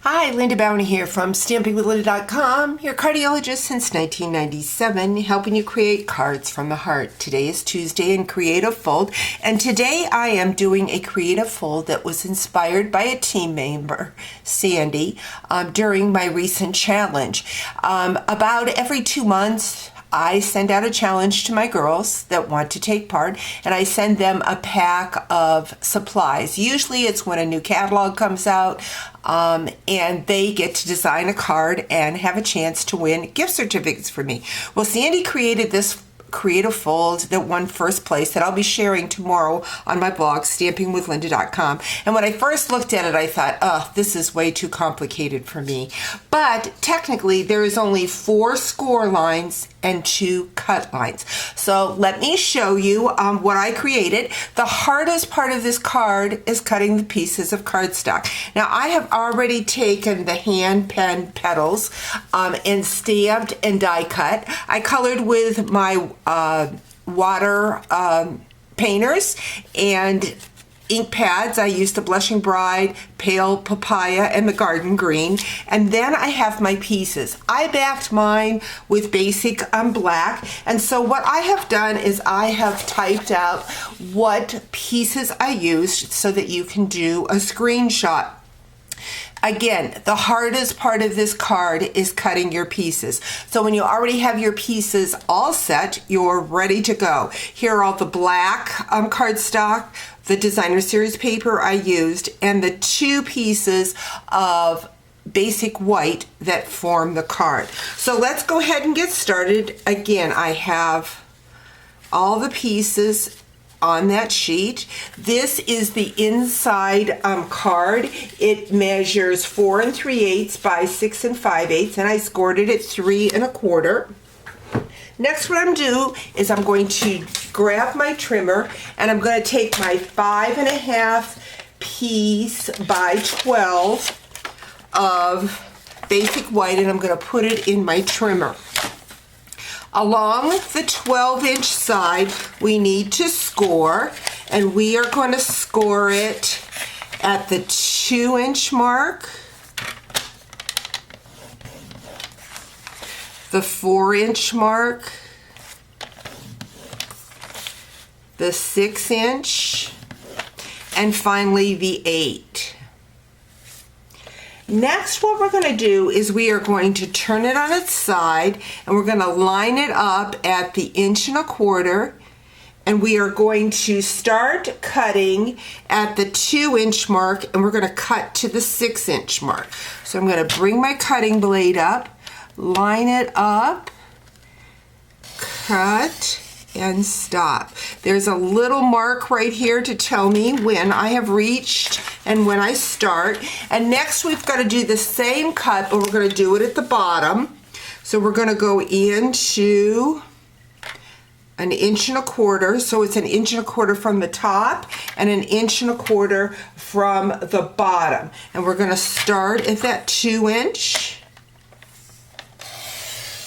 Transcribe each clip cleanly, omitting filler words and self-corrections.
Hi, Linda Bowney here from StampingWithLinda.com, your cardiologist since 1997, helping you create cards from the heart. Today is Tuesday in Creative Fold, and today I am doing a creative fold that was inspired by a team member, Sandy, during my recent challenge. About every 2 months, I send out a challenge to my girls that want to take part, and I send them a pack of supplies. Usually it's when a new catalog comes out, and they get to design a card and have a chance to win gift certificates for me. Well, Sandy created this creative fold that won first place that I'll be sharing tomorrow on my blog, StampingWithLinda.com. And when I first looked at it, I thought, oh, this is way too complicated for me. But technically, there is only 4 score lines and 2 cut lines. So let me show you what I created. The hardest part of this card is cutting the pieces of cardstock. Now, I have already taken the hand pen petals and stamped and die cut. I colored with my water painters and ink pads. I used the Blushing Bride, Pale Papaya, and the Garden Green. And then I have my pieces. I backed mine with basic black. And so what I have done is I have typed out what pieces I used so that you can do a screenshot. Again, the hardest part of this card is cutting your pieces. So when you already have your pieces all set, you're ready to go. Here are all the black cardstock, the Designer Series paper I used, and the 2 pieces of basic white that form the card. So let's go ahead and get started. Again, I have all the pieces on that sheet. This is the inside card. It measures 4 3/8 by 6 5/8, and I scored it at 3 1/4. Next, what I'm doing is I'm going to grab my trimmer and I'm going to take my 5 1/2 piece by 12 of basic white, and I'm going to put it in my trimmer. Along the 12-inch side, we need to score, and we are going to score it at the 2-inch mark, the 4-inch mark, the 6-inch, and finally the 8. Next, what we're going to do is we are going to turn it on its side, and we're going to line it up at the 1 1/4, and we are going to start cutting at the 2-inch mark, and we're going to cut to the 6-inch mark. So I'm going to bring my cutting blade up, line it up, cut, and stop. There's a little mark right here to tell me when I have reached and when I start. And next we've got to do the same cut, but we're going to do it at the bottom. So we're going to go into an 1 1/4. So it's an 1 1/4 from the top and an 1 1/4 from the bottom. And we're going to start at that 2-inch.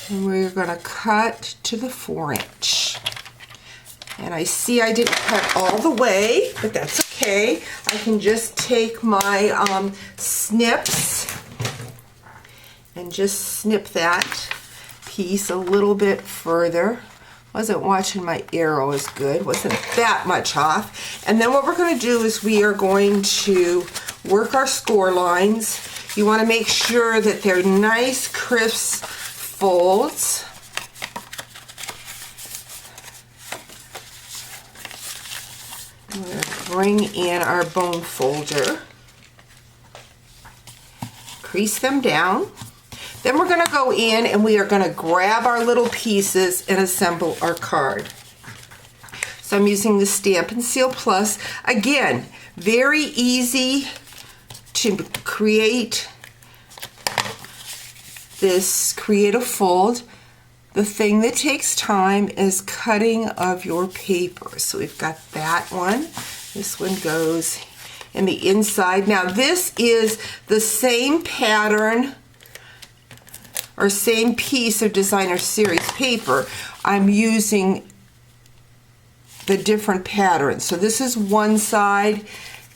And we're going to cut to the 4-inch. And I see I didn't cut all the way, but that's okay. I can just take my snips and just snip that piece a little bit further. Wasn't watching my arrow as good, wasn't that much off. And then what we're going to do is we are going to work our score lines. You want to make sure that they're nice, crisp folds. I'm going to bring in our bone folder, crease them down. Then we're going to go in and we are going to grab our little pieces and assemble our card. So I'm using the Stampin' Seal Plus. Again, very easy to create this creative fold. The thing that takes time is cutting of your paper. So we've got that one. This one goes in the inside. Now this is the same pattern or same piece of Designer Series paper. I'm using the different patterns. So this is one side,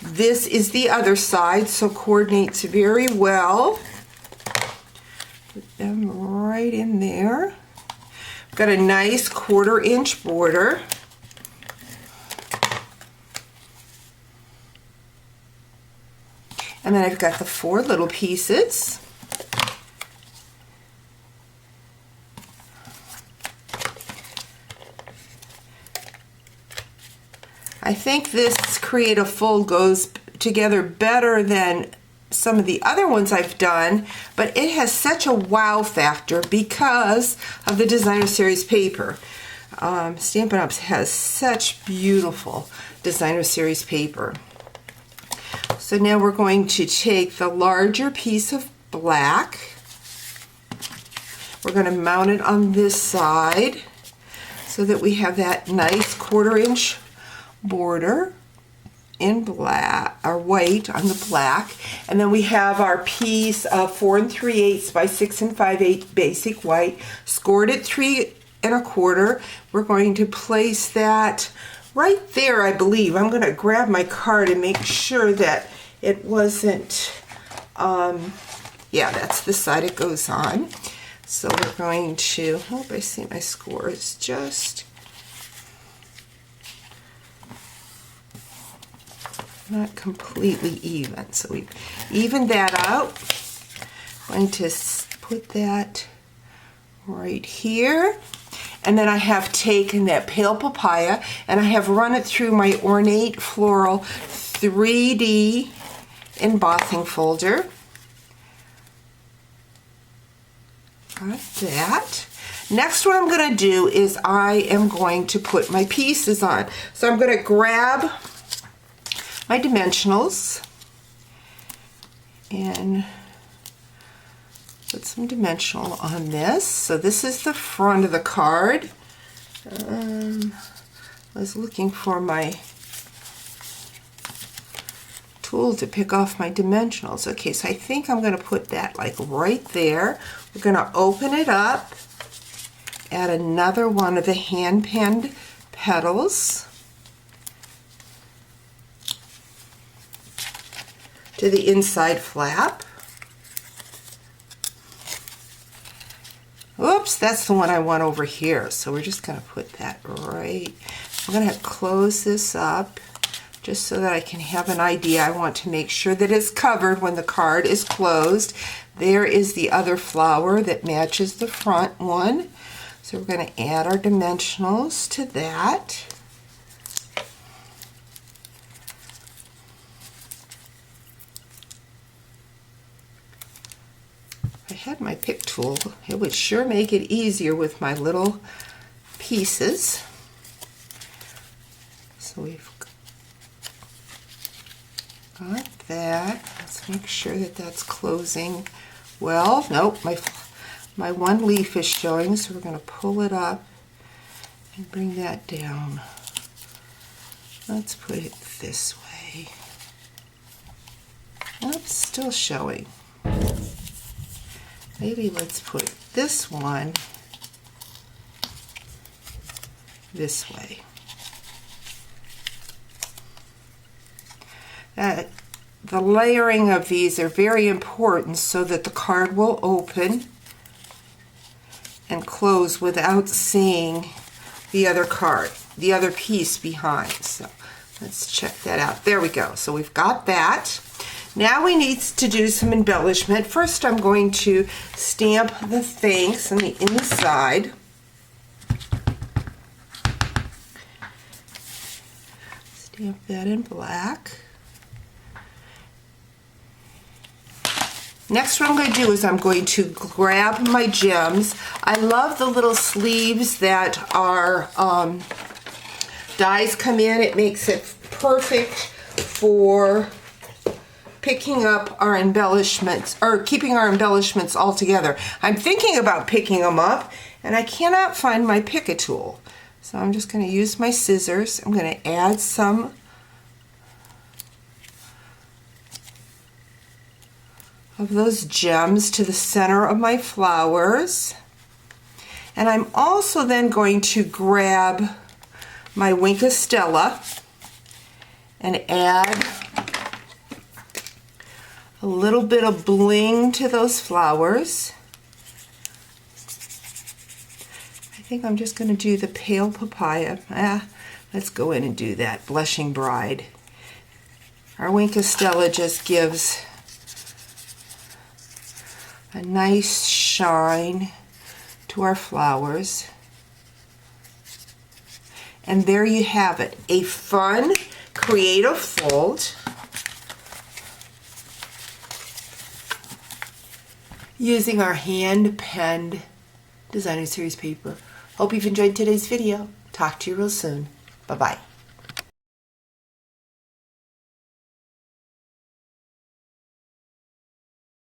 This is the other side, so coordinates very well. Put them right in there. Got a nice 1/4 inch border. And then I've got the 4 little pieces. I think this Create a Fold goes together better than some of the other ones I've done, but it has such a wow factor because of the Designer Series paper. Stampin' Up! Has such beautiful Designer Series paper. So now we're going to take the larger piece of black. We're going to mount it on this side so that we have that nice 1/4 inch border in black or white on the black, and then we have our piece of 4 3/8 by 6 5/8 basic white, scored at 3 1/4. We're going to place that right there, I believe. I'm going to grab my card and make sure that it wasn't, yeah, that's the side it goes on. So we're going to, I hope I see my score is just not completely even, so we evened that out. I'm going to put that right here, and then I have taken that Pale Papaya and I have run it through my Ornate Floral 3D embossing folder. Got that. Next, what I'm going to do is I am going to put my pieces on. So I'm going to grab my dimensionals and put some dimensional on this. So this is the front of the card. I was looking for my tool to pick off my dimensionals. Okay, so I think I'm going to put that like right there. We're going to open it up, add another one of the hand-penned petals to the inside flap. Oops, that's the one I want over here. So we're just going to put that right. I'm going to close this up just so that I can have an idea. I want to make sure that it's covered when the card is closed. There is the other flower that matches the front one. So we're going to add our dimensionals to that. If I had my pick tool, it would sure make it easier with my little pieces. So we've got that. Let's make sure that that's closing well. Nope, my one leaf is showing, so we're going to pull it up and bring that down. Let's put it this way. Oops, still showing. Maybe let's put this one this way. The layering of these are very important so that the card will open and close without seeing the other card, the other piece behind. So let's check that out. There we go. So we've got that. Now we need to do some embellishment. First, I'm going to stamp the thanks on the inside. Stamp that in black. Next, what I'm going to do is I'm going to grab my gems. I love the little sleeves that our dies come in. It makes it perfect for picking up our embellishments, or keeping our embellishments all together. I'm thinking about picking them up, and I cannot find my pick-a tool. So I'm just going to use my scissors. I'm going to add some of those gems to the center of my flowers. And I'm also then going to grab my Wink of Stella and add a little bit of bling to those flowers. I think I'm just going to do the pale papaya. Let's go in and do that. Blushing Bride. Our Wink Estella just gives a nice shine to our flowers. And there you have it, a fun, creative fold using our hand-penned Designer Series paper. Hope you've enjoyed today's video. Talk to you real soon. Bye-bye.